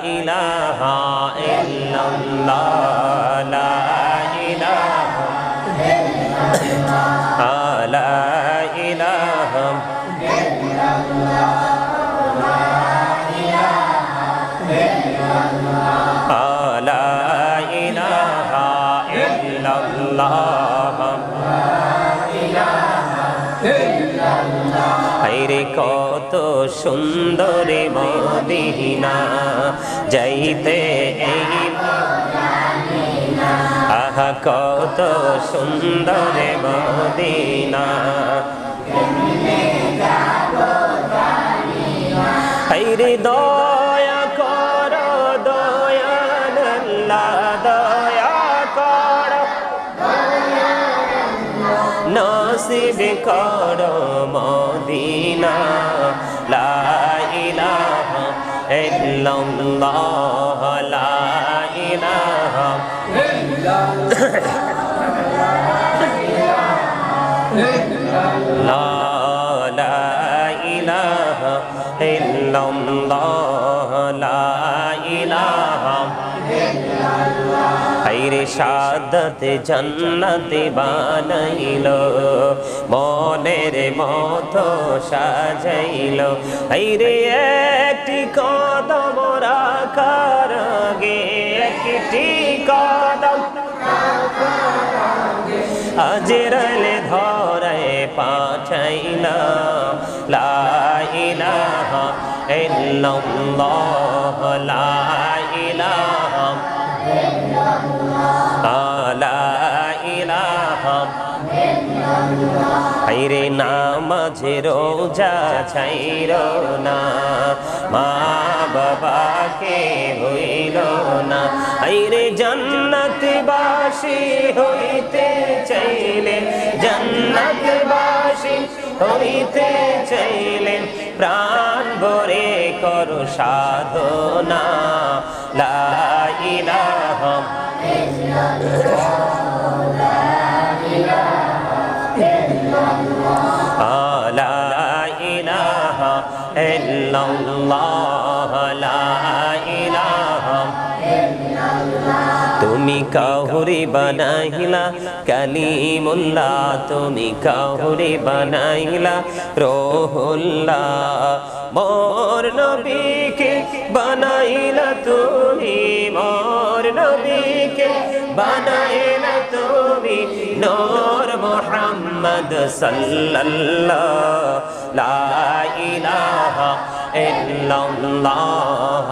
ইলাহা ইল্লাল্লাহ লা ইলাহা ইল্লাল্লাহ লা ইলাহা ইল্লাল্লাহ লা ইলাহা ইল্লাল্লাহ হায়রে কত সুন্দর মদিনা যাইতে এই আহা কত সুন্দর মদিনা হায়রে দয়া কর দয়াল আল্লাহ দয়া কর নসিব কর মদিনা লা ইলাহা ইল্লাল্লাহ লা ইলাহা লা ইলাহা ইল্লাল্লাহ লা ইলাহা হায়রে শাহাদাত জান্নাত বানাইলো মনের মতো সাজাইলো হায়রে একটি কদম রাখার আগে একটি কদম আজরাইল ধরায় পাঠাইলা লা ইলাহা ইল্লাল্লাহ লা ইলাহা লা ইলাহা হায়রে নামাজ রোজা ছাইরো না মা বাবাকে হইল না হায়রে জান্নাতবাসী হইতে চাইলে জান্নাতবাসী হইতে চাইলে প্রাণ ভরে করো সাধনা লা ইলাহা লা ইলাহা ইল্লাল্লাহ লা ইলাহা তুমি কাহুরি বানাইলা কালিমুল্লাহ তুমি কাহুরি বানাইলা রূহুল্লাহ মোর নবীকে বানাইলা তুমি মোর নবীকে বানাইলা তুমি নূর মুহাম্মদ সাল্লাল্লাহ লা ইলাহা ইল্লাল্লাহ